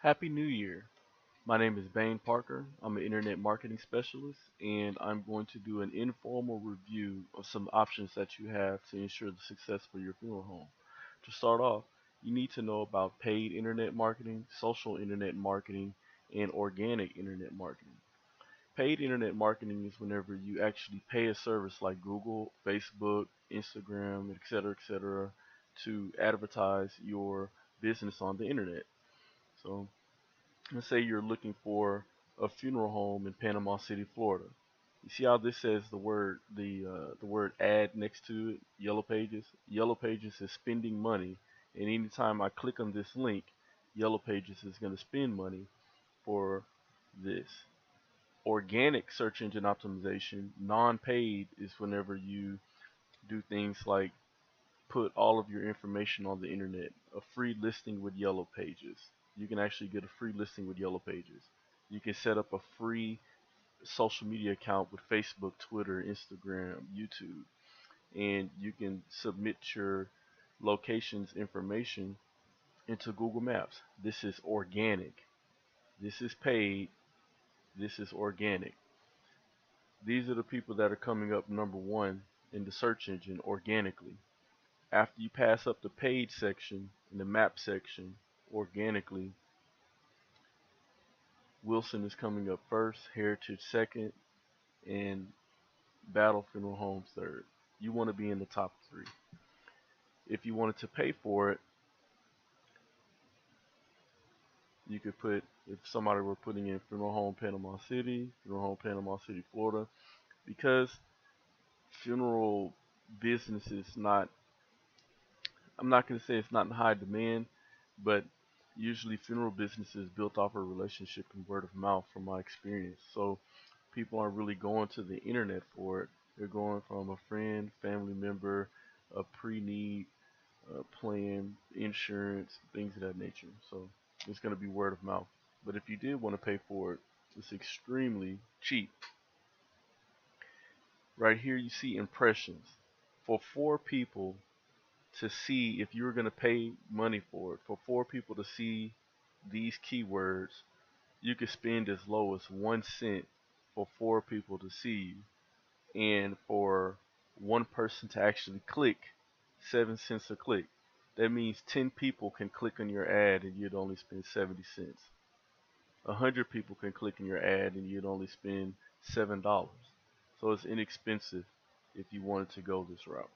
Happy New Year. My name is Bain Parker. I'm an internet marketing specialist, and I'm going to do an informal review of some options that you have to ensure the success for your funeral home. To start off, you need to know about paid internet marketing, social internet marketing, and organic internet marketing. Paid internet marketing is whenever you actually pay a service like Google, Facebook, Instagram, etc., to advertise your business on the internet. So let's say you're looking for a funeral home in Panama City, Florida. You see how this says the word ad next to it, Yellow Pages? Yellow Pages is spending money, and anytime I click on this link, Yellow Pages is going to spend money for this. Organic search engine optimization, non-paid, is whenever you do things like put all of your information on the internet. A free listing with Yellow Pages. You can actually get a free listing with Yellow Pages. You can set up a free social media account with Facebook, Twitter, Instagram, YouTube, and you can submit your location's information into Google Maps. This is organic. This is paid. This is organic. These are the people that are coming up number one in the search engine organically. After you pass up the paid section and the map section organically, Wilson is coming up first, Heritage second, and Battle Funeral Homes third. You want to be in the top three. If you wanted to pay for it, you could put, if somebody were putting in Funeral Home Panama City, Funeral Home Panama City, Florida, because funeral business is not, I'm not going to say it's not in high demand, but usually funeral business is built off a relationship and word of mouth from my experience. So people aren't really going to the internet for it. They're going from a friend, family member, a pre-need plan, insurance, things of that nature. So it's going to be word of mouth. But if you did want to pay for it, it's extremely cheap. Right here you see impressions. For four people to see, if you were going to pay money for it, for four people to see these keywords, you could spend as low as 1 cent for four people to see you. And for one person to actually click, 7 cents a click. That means 10 people can click on your ad and you'd only spend 70 cents. 100 people can click on your ad and you'd only spend $7. So it's inexpensive if you wanted to go this route.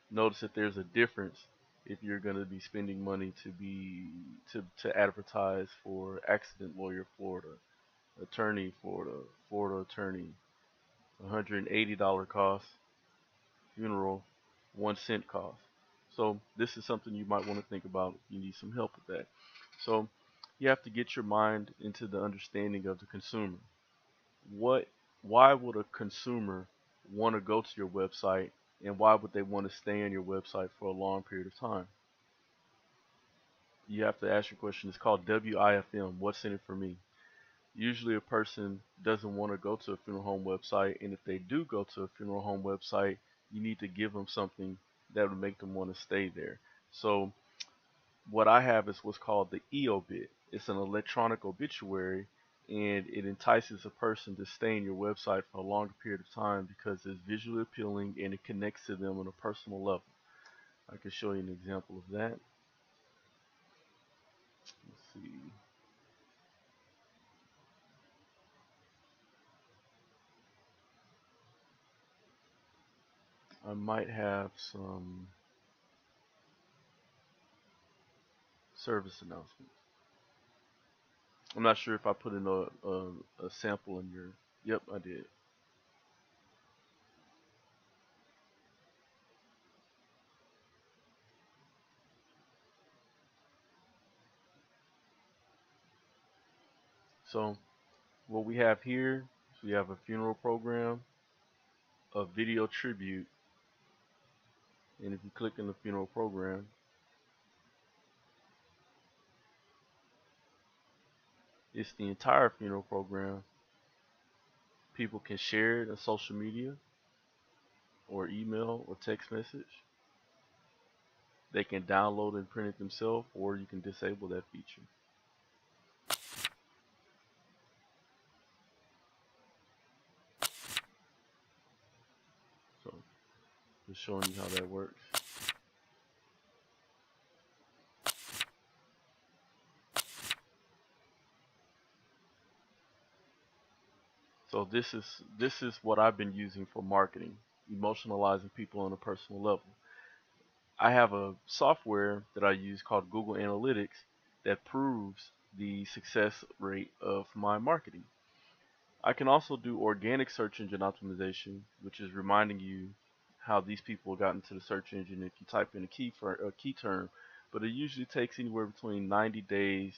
Notice that there's a difference if you're going to be spending money to advertise for accident lawyer Florida, attorney Florida, Florida attorney, $180 cost, funeral, 1 cent cost. So this is something you might want to think about if you need some help with that. So you have to get your mind into the understanding of the consumer. What, why would a consumer want to go to your website, and why would they want to stay on your website for a long period of time? You have to ask your question. It's called WIFM. What's in it for me? Usually a person doesn't want to go to a funeral home website, and if they do go to a funeral home website, you need to give them something that would make them want to stay there. So what I have is what's called the EOBIT. It's an electronic obituary, and it entices a person to stay in your website for a longer period of time because it's visually appealing and it connects to them on a personal level. I can show you an example of that. Let's see. I might have some service announcements. I'm not sure if I put in a sample in your. Yep, I did. So what we have here is we have a funeral program, a video tribute, and if you click on the funeral program, it's the entire funeral program. People can share it on social media or email or text message. They can download and print it themselves, or you can disable that feature. So just showing you how that works. So this is what I've been using for marketing, emotionalizing people on a personal level. I have a software that I use called Google Analytics that proves the success rate of my marketing. I can also do organic search engine optimization, which is reminding you how these people got into the search engine if you type in a key for a key term, but it usually takes anywhere between 90 days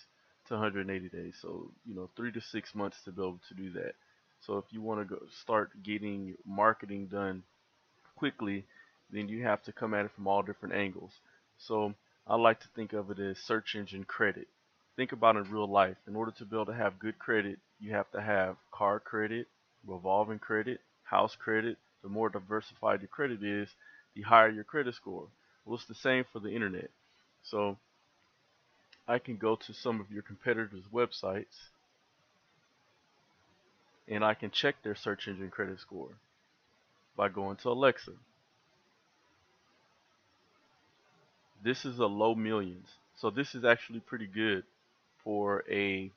to 180 days. So, 3 to 6 months to be able to do that. So if you want to go start getting marketing done quickly, then you have to come at it from all different angles. So I like to think of it as search engine credit. Think about it in real life. In order to be able to have good credit, you have to have car credit, revolving credit, house credit. The more diversified your credit is, the higher your credit score. Well, it's the same for the internet. So I can go to some of your competitors' websites and I can check their search engine credit score by going to Alexa. This is a low millions. So this is actually pretty good for a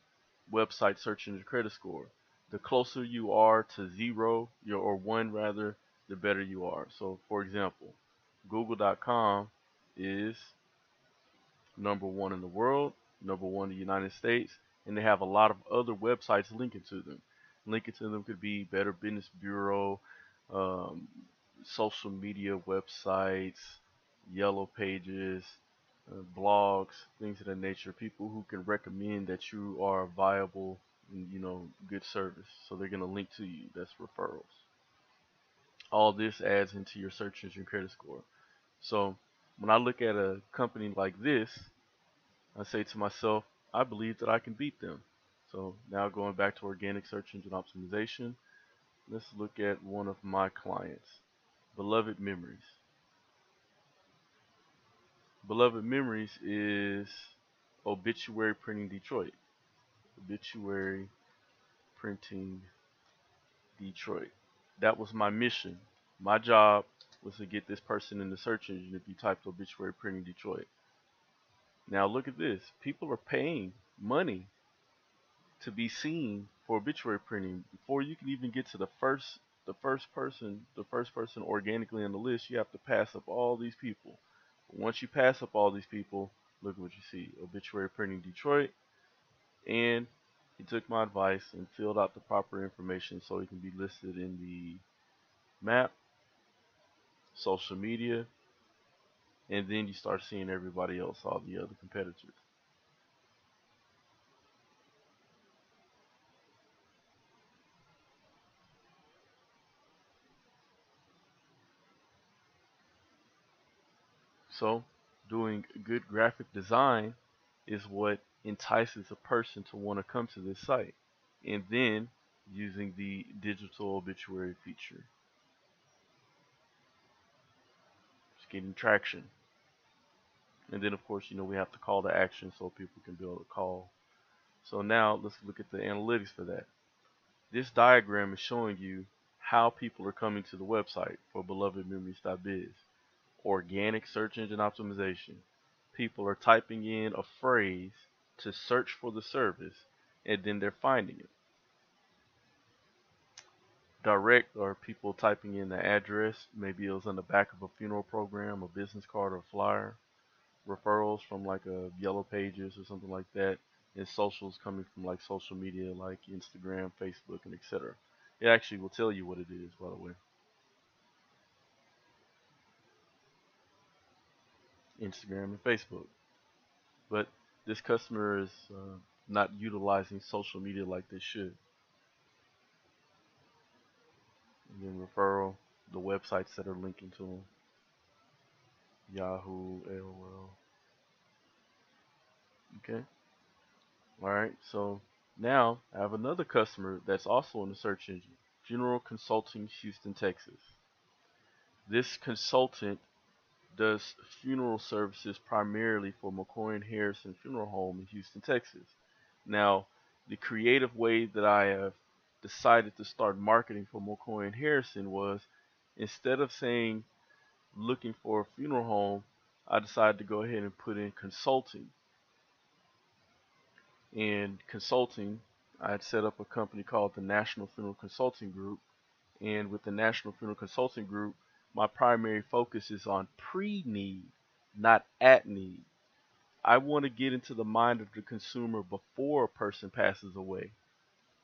website search engine credit score. The closer you are to zero, or one rather, the better you are. So for example, Google.com is number one in the world, number one in the United States, and they have a lot of other websites linking to them. Linking to them could be Better Business Bureau, um, social media websites, yellow pages, blogs, things of that nature. People who can recommend that you are viable and good service. So they're going to link to you. That's referrals. All this adds into your search engine credit score. So when I look at a company like this, I say to myself, I believe that I can beat them. So now going back to organic search engine optimization, let's look at one of my clients, Beloved Memories. Beloved Memories is Obituary Printing Detroit. Obituary Printing Detroit. That was my mission. My job was to get this person in the search engine if you typed Obituary Printing Detroit. Now look at this. People are paying money to be seen for obituary printing. Before you can even get to the first person organically on the list, you have to pass up all these people. Once you pass up all these people, look at what you see. Obituary Printing Detroit, and he took my advice and filled out the proper information so he can be listed in the map, social media, and then you start seeing everybody else, all the other competitors. So, doing good graphic design is what entices a person to want to come to this site. And then using the digital obituary feature, just getting traction. And then, of course, we have to call to action so people can be able to call. So now let's look at the analytics for that. This diagram is showing you how people are coming to the website for belovedmemories.biz. Organic search engine optimization. People are typing in a phrase to search for the service, and then they're finding it. Direct are people typing in the address. Maybe it was on the back of a funeral program, a business card, or a flyer. Referrals from like a yellow pages or something like that. And socials coming from like social media like Instagram, Facebook, and etc. It actually will tell you what it is, by the way. Instagram and Facebook. But this customer is not utilizing social media like they should. And then referral, the websites that are linking to them. Yahoo, AOL. Okay. All right. So now I have another customer that's also in the search engine. General Consulting, Houston, Texas. This consultant does funeral services primarily for McCoy and Harrison Funeral Home in Houston, Texas. Now, the creative way that I have decided to start marketing for McCoy and Harrison was, instead of saying looking for a funeral home, I decided to go ahead and put in consulting. And consulting, I had set up a company called the National Funeral Consulting Group. And with the National Funeral Consulting Group, my primary focus is on pre-need, not at need. I want to get into the mind of the consumer before a person passes away,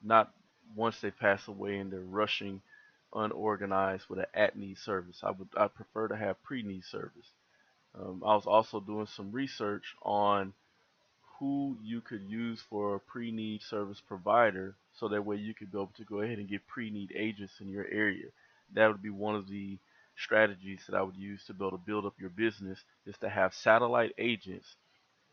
not once they pass away and they're rushing unorganized with an at-need service. I prefer to have pre-need service. I was also doing some research on who you could use for a pre-need service provider, so that way you could be able to go ahead and get pre-need agents in your area. That would be one of the strategies that I would use to be able to build up your business, is to have satellite agents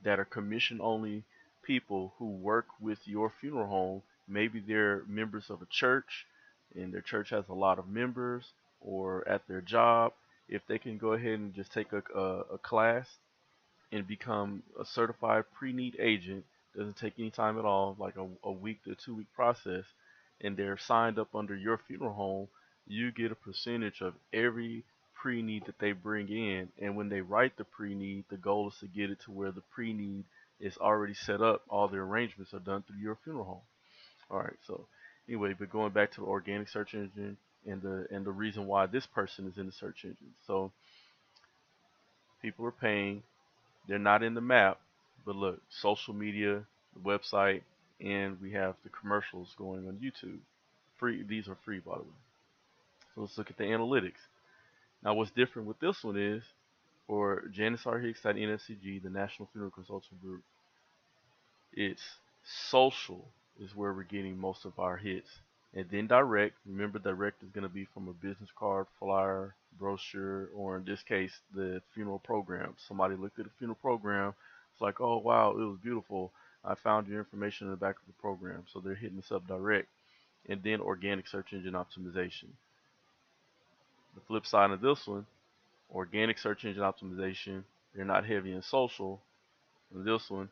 that are commission only people who work with your funeral home. Maybe they're members of a church and their church has a lot of members, or at their job, if they can go ahead and just take a class and become a certified pre-need agent. Doesn't take any time at all, like a week to 2 week process, and they're signed up under your funeral home. You get a percentage of every pre-need that they bring in, and when they write the pre-need, the goal is to get it to where the pre-need is already set up. All the arrangements are done through your funeral home. All right, so anyway, but going back to the organic search engine and the reason why this person is in the search engine. So people are paying, they're not in the map, but look, social media, the website, and we have the commercials going on YouTube. Free. These are free, by the way. So let's look at the analytics. Now, what's different with this one is, for Janice R. Hicks at NFCG, the National Funeral Consulting Group, it's social is where we're getting most of our hits. And then direct. Remember, direct is going to be from a business card, flyer, brochure, or in this case, the funeral program. Somebody looked at the funeral program. It's like, oh, wow, it was beautiful. I found your information in the back of the program. So they're hitting us up direct. And then organic search engine optimization. The flip side of this one, organic search engine optimization, they're not heavy in social. And this one,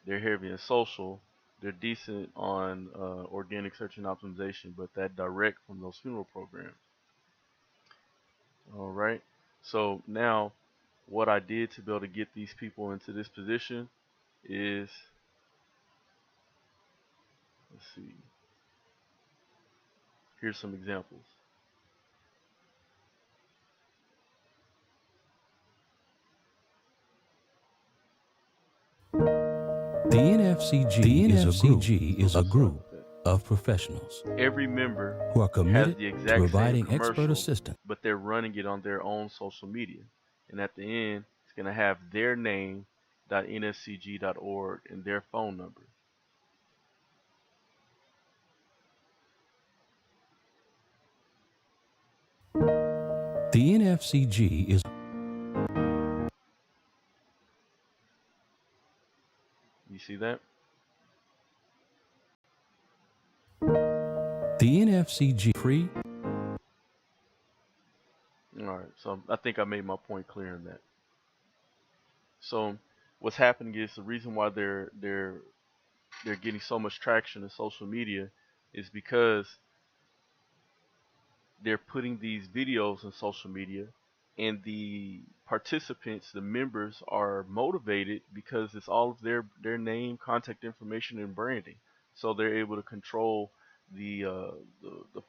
they're heavy in social. They're decent on organic search and optimization, but that direct from those funeral programs. All right. So now, what I did to be able to get these people into this position is, let's see. Here's some examples. The NFCG is a group of professionals Every member who are has committed the to exact same providing expert commercial, assistance. but they're running it on their own social media. And at the end, it's going to have their name, .nfcg.org, and their phone number. The NFCG is You see that? the NFCG free. All right. So I think I made my point clear in that. So what's happening is, the reason why they're getting so much traction in social media is because they're putting these videos on social media, and the participants, the members, are motivated because it's all of their name, contact information, and branding. So they're able to control the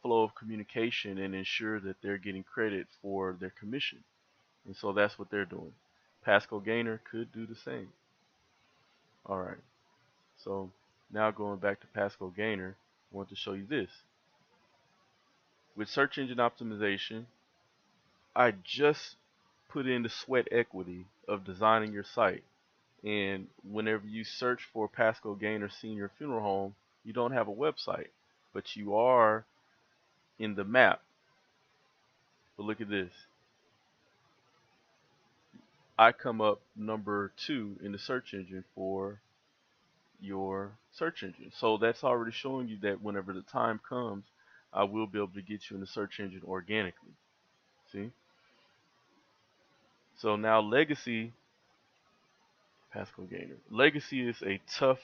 flow of communication and ensure that they're getting credit for their commission. And so that's what they're doing. Pasco Gainer could do the same. All right. So now going back to Pasco Gainer, I want to show you this. With search engine optimization, I just put in the sweat equity of designing your site. And whenever you search for Pasco Gainer Senior Funeral Home, you don't have a website, but you are in the map. But look at this. I come up number 2 in the search engine for your search engine. So that's already showing you that whenever the time comes, I will be able to get you in the search engine organically. See? So now Legacy, Pascal Gainer. Legacy is a tough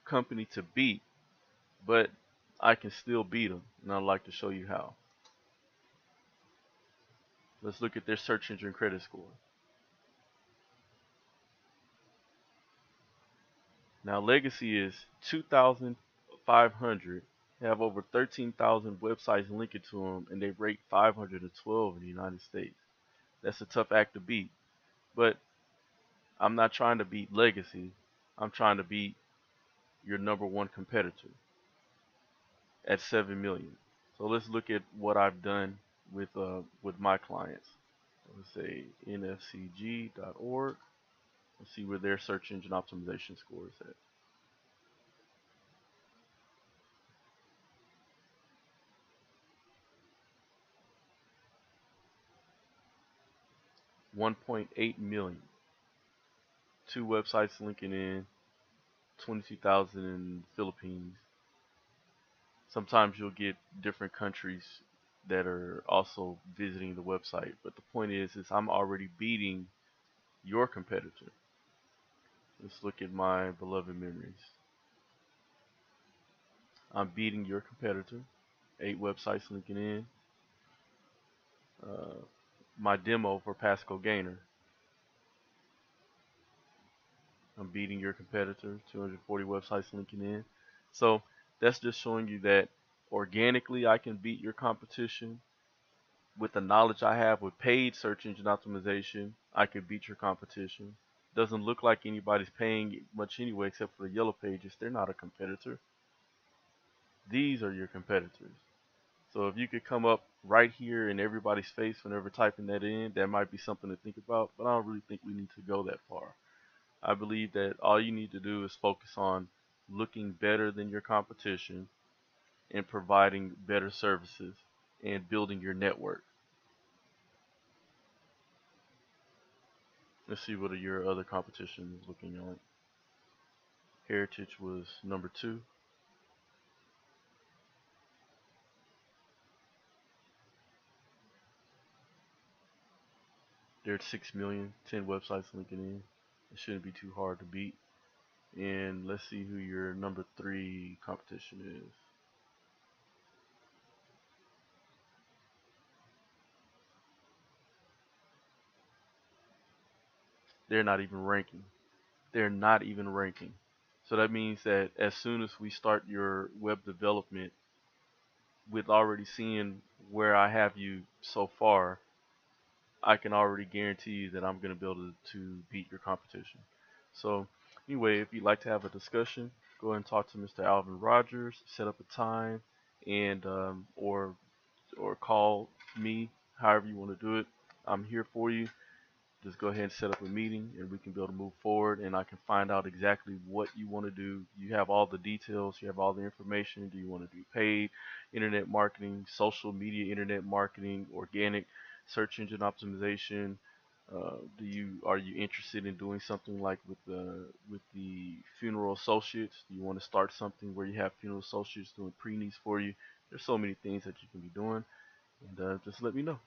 company to beat, but I can still beat them, and I'd like to show you how. Let's look at their search engine credit score. Now Legacy is 2,500, have over 13,000 websites linked to them, and they rate 512 in the United States. That's a tough act to beat, but I'm not trying to beat Legacy. I'm trying to beat your number one competitor at 7 million. So let's look at what I've done with my clients. Let's say nfcg.org. Let's see where their search engine optimization score is at. 1.8 million. Two websites linking in, 22,000 in Philippines. Sometimes you'll get different countries that are also visiting the website, but the point is I'm already beating your competitor. Let's look at my beloved memories. I'm beating your competitor. 8 websites linking in. My demo for Pascal Gainer. I'm beating your competitor. 240 websites linking in. So that's just showing you that organically I can beat your competition. With the knowledge I have with paid search engine optimization, I could beat your competition. Doesn't look like anybody's paying much anyway except for the yellow pages. They're not a competitor. These are your competitors. So if you could come up right here in everybody's face whenever typing that in, that might be something to think about, but I don't really think we need to go that far. I believe that all you need to do is focus on looking better than your competition and providing better services and building your network. Let's see what your other competition is looking like. Heritage was number 2. They're at 6 million, 10 websites linking in. It shouldn't be too hard to beat. And let's see who your number 3 competition is. They're not even ranking. They're not even ranking. So that means that as soon as we start your web development, with already seeing where I have you so far, I can already guarantee you that I'm going to be able to beat your competition. So anyway, if you'd like to have a discussion, go ahead and talk to Mr. Alvin Rogers, set up a time, and or call me, however you want to do it. I'm here for you. Just go ahead and set up a meeting and we can be able to move forward and I can find out exactly what you want to do. You have all the details, you have all the information. Do you want to do paid internet marketing, social media internet marketing, organic search engine optimization? Are you interested in doing something like with the funeral associates? Do you want to start something where you have funeral associates doing pre-needs for you? There's so many things that you can be doing, and just let me know.